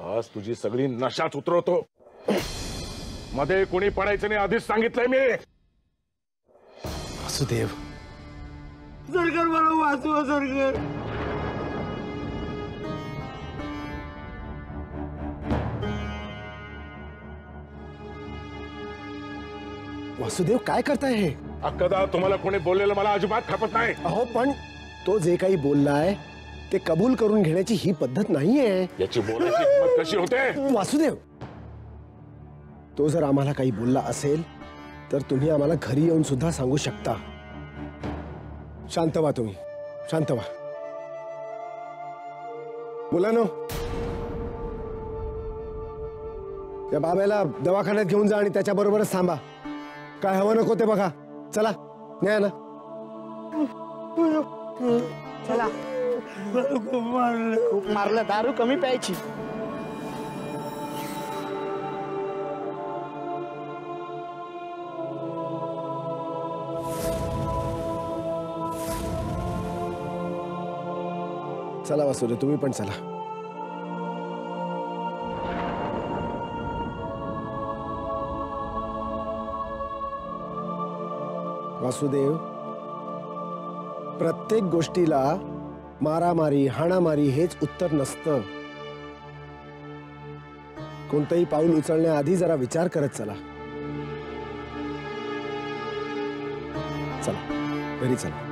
आज तुझी सगळी नशाच उतरवतो. मध्ये कोणी पडायचं नाही आधीच सांगितलंय मी. वासुदेव, सरकार मला वाचवा सरकार. वासुदेव काय करताय हे? अक्कदा, तुम्हाला कोणी बोललेलं मला अजिबात खपत नाही. अहो पण तो जे काही बोललाय ते कबूल करून घेण्याची ही पद्धत नाहीये. याची बोलायची हिंमत कशी होते? वासुदेव, तो जर आम्हाला काही बोलला असेल तर तुम्ही आम्हाला घरी येऊन सुद्धा सांगू शकता. शांत व्हा तुम्ही, शांत व्हा. मुलांनो, या बाब्याला दवाखान्यात घेऊन जा आणि त्याच्या बरोबरच थांबा. काय हवं नको ते बघा. चला, न्या ना. चला. खूप मारलं. दारू कमी प्यायची. चला वासुदेव, तुम्ही पण चला. वासुदेव, प्रत्येक गोष्टीला मारामारी हाणामारी हेच उत्तर नसतं. कोणतंही पाऊल उचलण्याआधी जरा विचार करत चला. चला, घरी चला.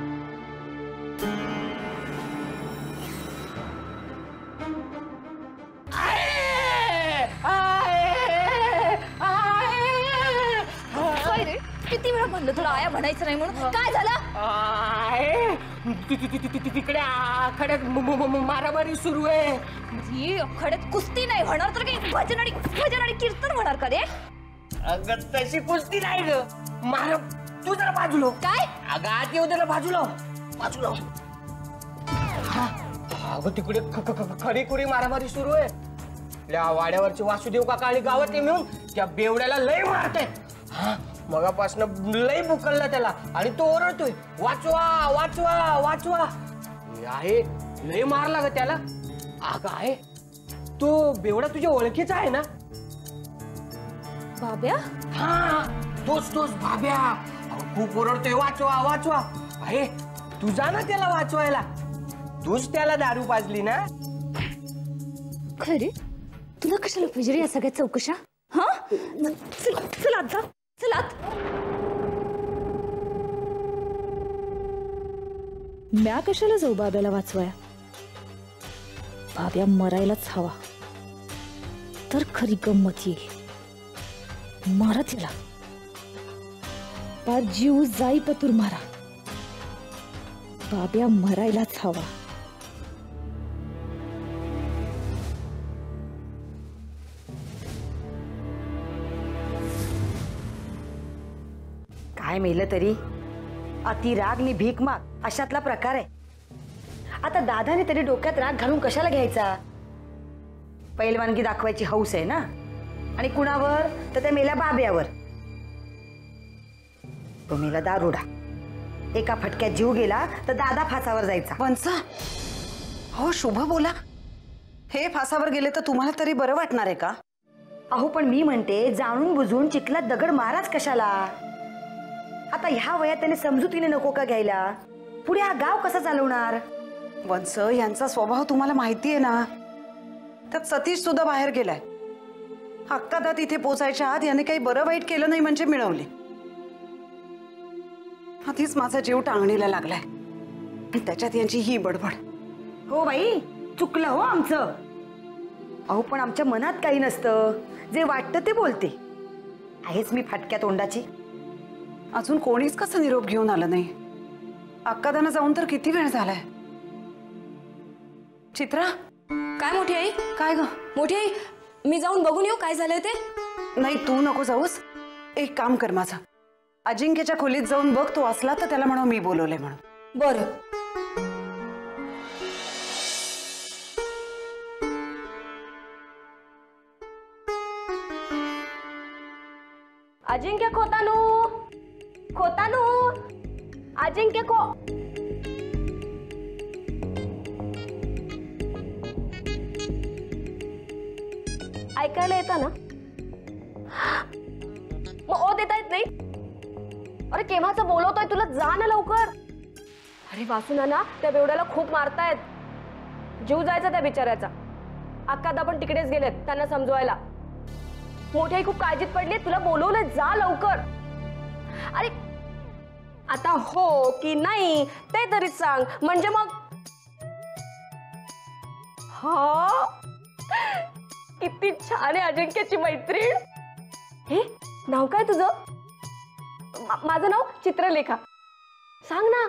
किती वेळा म्हणलं तुला आया म्हणायचं नाही म्हणून. काय झालं? तिकडे आखाड्यात मारामारी सुरू आहे. ही आखाड्यात कुस्ती नाही होणार तर काही भजन आणि कीर्तन होणार का रे? अगं तशी कुस्ती नाही ग. मार तू जरा बाजूलो. काय? अगं आत येऊ जरा बाजूलो. बाजूलो. अगं तिकडे खरी खुरी मारामारी सुरू आहे. त्या वाड्यावरचे वासुदेव काका आणि गावातले मिळून त्या बेवड्याला लय मारते. मगापासून लय बुकलला त्याला आणि तो ओरडतोय, वाचवा वाचवा वाचवा. आहे लय मारला ग त्याला. अगं आहे तो बेवडा तुझ्या ओळखीचा आहे ना? बाब्या? हा, तोच बाब्या. खूप ओरडतोय, वाचवा वाचवा. आहे तू जा ना त्याला वाचवायला. तूच त्याला दारू पाजली ना? खरे तुला कशाला पाहिजे रे या सगळ्या चौकशा? हा, चल आता, चल आत. म्या कशाला जाऊ बाब्याला वाचवाया? बाब्या मरायलाच हवा तर खरी गंमत येईल. मारा तिला, पार जीव जाई पतूर मारा. बाब्या मरायलाच हवा. काय मेलं तरी अति राग नि भीक माग अशातला प्रकार आहे. आता दादाने तरी डोक्यात राग घालून कशाला घ्यायचा? पैलवानगी दाखवायची हौस आहे ना. आणि कुणावर? तर त्या मेल्या बाब्यावर. तो मेला दारुडा. एका फटक्यात जीव गेला तर दादा फासावर जायचा. वंसा, हो शुभ बोला. हे फासावर गेले तर तुम्हाला तरी बरं वाटणार आहे का? अहो पण मी म्हणते, जाणून बुजून चिखलात दगड माराच कशाला? आता ह्या वयात त्याने समजुतीने नको का घ्यायला? पुढे हा गाव कसा चालवणार? वंस, यांचा स्वभाव तुम्हाला माहिती आहे ना. त्यात सतीश सुद्धा बाहेर गेलाय. अक्कादा तिथे पोचायच्या आत याने काही बरं वाईट केलं नाही म्हणजे मिळवले. आधीच माझा जीव टांगणीला लागलाय. त्याच्यात यांची ही बडबड. हो बाई, चुकलं हो आमचं. अहो पण आमच्या मनात काही नसतं. जे वाटतं ते बोलते. आहेच मी फाटक्या तोंडाची. अजून कोणीच कसं निरोप घेऊन आलं नाही. अक्कादाना जाऊन तर किती वेळ झालाय. चित्रा. काय मोठी आई? काय ग मोठी आई, मी जाऊन बघून येऊ काय झालंय ते? नाही, तू नको जाऊस. एक काम कर माझं. अजिंक्यच्या खोलीत जाऊन बघ. तो असला तर त्याला म्हणून मी बोलवलंय म्हणून. बरं. अजिंक्य खोतानू, खोतानू, अजिंक्य खो. ऐकायला येतं ना? मग ओ देता येत नाही? अरे केव्हाचं बोलवतोय तुला, जा ना लवकर. अरे वासू नाना, त्या बेवड्याला खूप मारतायत. जीव जायचा त्या बिचाऱ्याचा. अक्कादा पण तिकडेच गेलेत त्यांना समजवायला. मोठी आई खूप काळजीत पडली, तुला बोलवलंय, जा लवकर. अरे आता हो की नाही ते तरीच सांग, म्हणजे मग. हा किती छान आहे अजिंक्यची मैत्रीण. हे नाव काय तुझं? माझं नाव चित्रलेखा. सांग ना.